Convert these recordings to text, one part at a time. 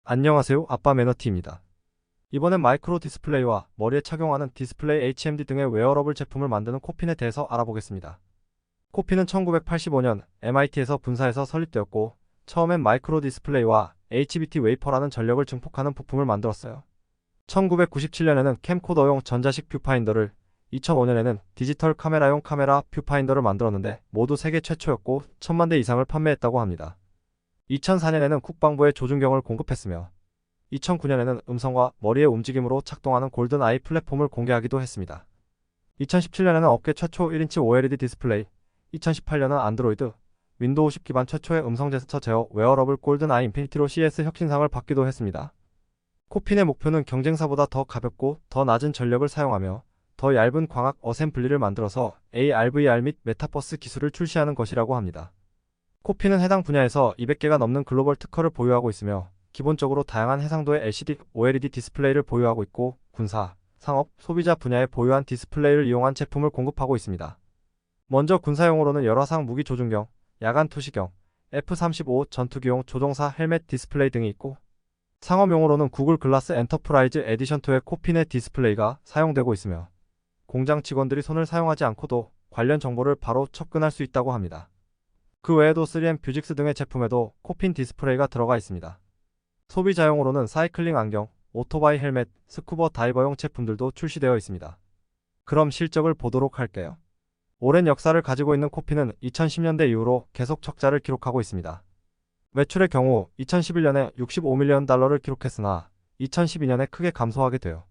안녕하세요. 아빠 매너티입니다. 이번엔 마이크로 디스플레이와 머리에 착용하는 디스플레이 HMD 등의 웨어러블 제품을 만드는 코핀에 대해서 알아보겠습니다. 코핀은 1985년 MIT에서 분사해서 설립되었고 처음엔 마이크로 디스플레이와 HBT 웨이퍼라는 전력을 증폭하는 부품을 만들었어요. 1997년에는 캠코더용 전자식 뷰파인더를, 2005년에는 디지털 카메라용 카메라 뷰파인더를 만들었는데 모두 세계 최초였고 1000만 대 이상을 판매했다고 합니다. 2004년에는 국방부에 조준경을 공급했으며 2009년에는 음성과 머리의 움직임으로 작동하는 골든 아이 플랫폼을 공개하기도 했습니다. 2017년에는 업계 최초 1인치 OLED 디스플레이, 2018년은 안드로이드, 윈도우 10 기반 최초의 음성 제스처 제어 웨어러블 골든 아이 인피니티로 CS 혁신상을 받기도 했습니다. 코핀의 목표는 경쟁사보다 더 가볍고 더 낮은 전력을 사용하며 더 얇은 광학 어셈블리를 만들어서 ARVR 및 메타버스 기술을 출시하는 것이라고 합니다. 코핀은 해당 분야에서 200개가 넘는 글로벌 특허를 보유하고 있으며 기본적으로 다양한 해상도의 LCD, OLED 디스플레이를 보유하고 있고 군사, 상업, 소비자 분야에 보유한 디스플레이를 이용한 제품을 공급하고 있습니다. 먼저 군사용으로는 열화상 무기 조준경, 야간 투시경, F-35 전투기용 조종사 헬멧 디스플레이 등이 있고 상업용으로는 구글 글라스 엔터프라이즈 에디션 2의 코핀의 디스플레이가 사용되고 있으며 공장 직원들이 손을 사용하지 않고도 관련 정보를 바로 접근할 수 있다고 합니다. 그 외에도 3M 뷰직스 등의 제품에도 코핀 디스플레이가 들어가 있습니다. 소비자용으로는 사이클링 안경, 오토바이 헬멧, 스쿠버 다이버용 제품들도 출시되어 있습니다. 그럼 실적을 보도록 할게요. 오랜 역사를 가지고 있는 코핀은 2010년대 이후로 계속 적자를 기록하고 있습니다. 매출의 경우 2011년에 65밀리언 달러를 기록했으나 2012년에 크게 감소하게 돼요.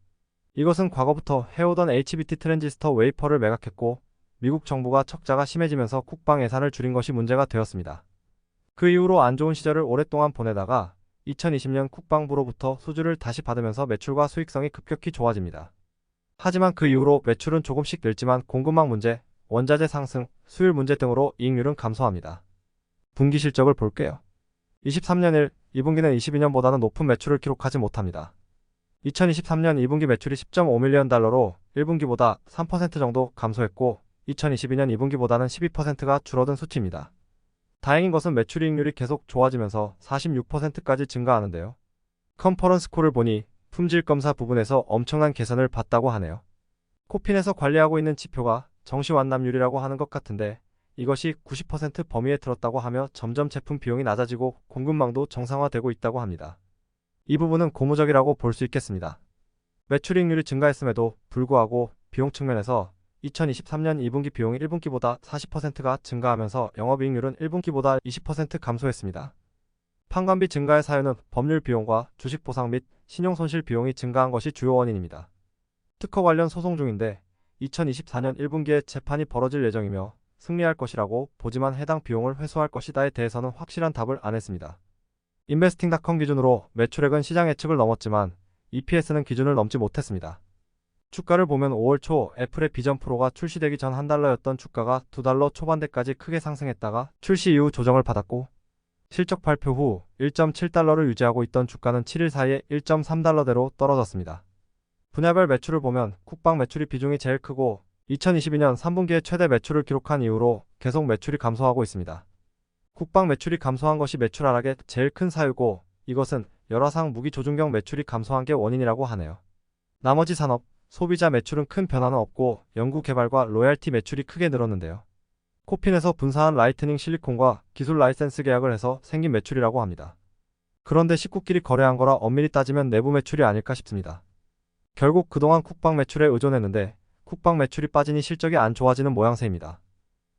이것은 과거부터 해오던 HBT 트랜지스터 웨이퍼를 매각했고 미국 정부가 적자가 심해지면서 국방 예산을 줄인 것이 문제가 되었습니다. 그 이후로 안 좋은 시절을 오랫동안 보내다가 2020년 국방부로부터 수주를 다시 받으면서 매출과 수익성이 급격히 좋아집니다. 하지만 그 이후로 매출은 조금씩 늘지만 공급망 문제, 원자재 상승, 수율 문제 등으로 이익률은 감소합니다. 분기 실적을 볼게요. 23년 1, 2분기는 22년보다는 높은 매출을 기록하지 못합니다. 2023년 2분기 매출이 10.5밀리언 달러로 1분기보다 3% 정도 감소했고 2022년 2분기보다는 12%가 줄어든 수치입니다. 다행인 것은 매출이익률이 계속 좋아지면서 46%까지 증가하는데요. 컨퍼런스 콜을 보니 품질 검사 부분에서 엄청난 개선을 봤다고 하네요. 코핀에서 관리하고 있는 지표가 정시 완납률이라고 하는 것 같은데 이것이 90% 범위에 들었다고 하며 점점 제품 비용이 낮아지고 공급망도 정상화되고 있다고 합니다. 이 부분은 고무적이라고 볼 수 있겠습니다. 매출이익률이 증가했음에도 불구하고 비용 측면에서 2023년 2분기 비용이 1분기보다 40%가 증가하면서 영업이익률은 1분기보다 20% 감소했습니다. 판관비 증가의 사유는 법률 비용과 주식 보상 및 신용 손실 비용이 증가한 것이 주요 원인입니다. 특허 관련 소송 중인데 2024년 1분기에 재판이 벌어질 예정이며 승리할 것이라고 보지만 해당 비용을 회수할 것이다에 대해서는 확실한 답을 안 했습니다. 인베스팅닷컴 기준으로 매출액은 시장 예측을 넘었지만 EPS는 기준을 넘지 못했습니다. 주가를 보면 5월 초 애플의 비전 프로가 출시되기 전 $1였던 주가가 $2 초반대까지 크게 상승했다가 출시 이후 조정을 받았고 실적 발표 후 1.7달러를 유지하고 있던 주가는 7일 사이에 1.3달러대로 떨어졌습니다. 분야별 매출을 보면 국방 매출이 비중이 제일 크고 2022년 3분기에 최대 매출을 기록한 이후로 계속 매출이 감소하고 있습니다. 국방 매출이 감소한 것이 매출 하락의 제일 큰 사유고 이것은 열화상 무기 조준경 매출이 감소한 게 원인이라고 하네요. 나머지 산업, 소비자 매출은 큰 변화는 없고 연구개발과 로얄티 매출이 크게 늘었는데요. 코핀에서 분사한 라이트닝 실리콘과 기술 라이센스 계약을 해서 생긴 매출이라고 합니다. 그런데 식구끼리 거래한 거라 엄밀히 따지면 내부 매출이 아닐까 싶습니다. 결국 그동안 국방 매출에 의존했는데 국방 매출이 빠지니 실적이 안 좋아지는 모양새입니다.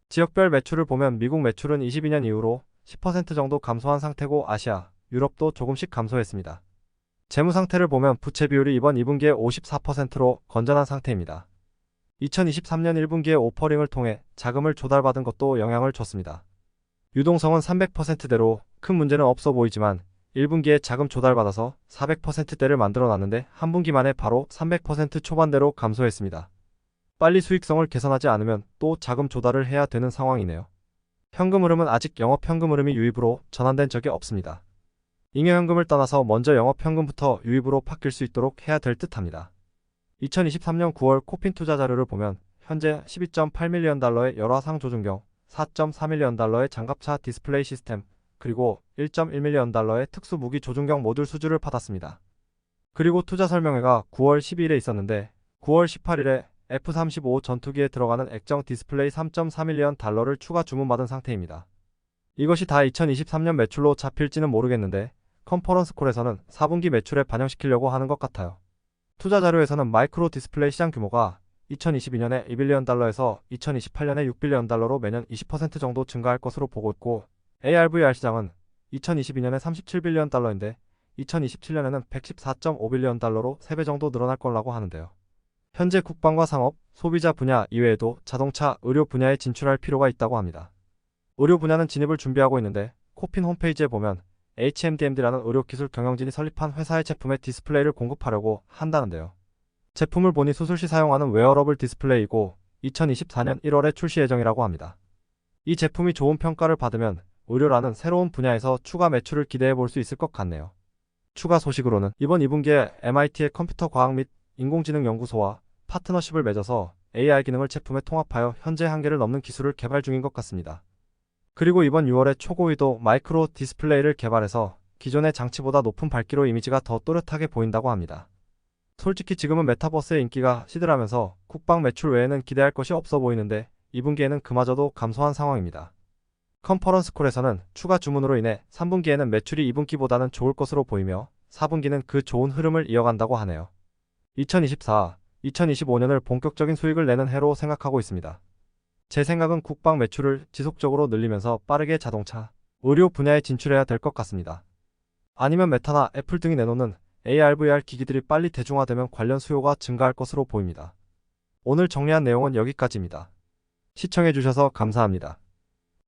지역별 매출을 보면 미국 매출은 22년 이후로 10% 정도 감소한 상태고 아시아, 유럽도 조금씩 감소했습니다. 재무 상태를 보면 부채 비율이 이번 2분기에 54%로 건전한 상태입니다. 2023년 1분기에 오퍼링을 통해 자금을 조달받은 것도 영향을 줬습니다. 유동성은 300%대로 큰 문제는 없어 보이지만 1분기에 자금 조달받아서 400%대를 만들어놨는데 한 분기 만에 바로 300% 초반대로 감소했습니다. 빨리 수익성을 개선하지 않으면 또 자금 조달을 해야 되는 상황이네요. 현금 흐름은 아직 영업 현금 흐름이 유입으로 전환된 적이 없습니다. 잉여현금을 떠나서 먼저 영업현금부터 유입으로 바뀔 수 있도록 해야 될 듯합니다. 2023년 9월 코핀 투자 자료를 보면 현재 12.8밀리언 달러의 열화상 조준경, 4.4밀리언 달러의 장갑차 디스플레이 시스템, 그리고 1.1밀리언 달러의 특수 무기 조준경 모듈 수주를 받았습니다. 그리고 투자 설명회가 9월 12일에 있었는데 9월 18일에 F-35 전투기에 들어가는 액정 디스플레이 3.4밀리언 달러를 추가 주문받은 상태입니다. 이것이 다 2023년 매출로 잡힐지는 모르겠는데 컨퍼런스콜에서는 4분기 매출에 반영시키려고 하는 것 같아요. 투자 자료에서는 마이크로 디스플레이 시장 규모가 2022년에 2빌리언 달러에서 2028년에 6빌리언 달러로 매년 20% 정도 증가할 것으로 보고 있고 AR/VR 시장은 2022년에 37빌리언 달러인데 2027년에는 114.5빌리언 달러로 3배 정도 늘어날 거라고 하는데요. 현재 국방과 상업, 소비자 분야 이외에도 자동차, 의료 분야에 진출할 필요가 있다고 합니다. 의료 분야는 진입을 준비하고 있는데 코핀 홈페이지에 보면 HMDmd라는 의료기술 경영진이 설립한 회사의 제품에 디스플레이를 공급하려고 한다는데요. 제품을 보니 수술 시 사용하는 웨어러블 디스플레이이고 2024년 1월에 출시 예정이라고 합니다. 이 제품이 좋은 평가를 받으면 의료라는 새로운 분야에서 추가 매출을 기대해 볼 수 있을 것 같네요. 추가 소식으로는 이번 2분기에 MIT의 컴퓨터 과학 및 인공지능 연구소와 파트너십을 맺어서 AR 기능을 제품에 통합하여 현재 한계를 넘는 기술을 개발 중인 것 같습니다. 그리고 이번 6월에 초고위도 마이크로 디스플레이를 개발해서 기존의 장치보다 높은 밝기로 이미지가 더 또렷하게 보인다고 합니다. 솔직히 지금은 메타버스의 인기가 시들하면서 국방 매출 외에는 기대할 것이 없어 보이는데 2분기에는 그마저도 감소한 상황입니다. 컨퍼런스콜에서는 추가 주문으로 인해 3분기에는 매출이 2분기보다는 좋을 것으로 보이며 4분기는 그 좋은 흐름을 이어간다고 하네요. 2024, 2025년을 본격적인 수익을 내는 해로 생각하고 있습니다. 제 생각은 국방 매출을 지속적으로 늘리면서 빠르게 자동차, 의료 분야에 진출해야 될 것 같습니다. 아니면 메타나 애플 등이 내놓는 AR/VR 기기들이 빨리 대중화되면 관련 수요가 증가할 것으로 보입니다. 오늘 정리한 내용은 여기까지입니다. 시청해주셔서 감사합니다.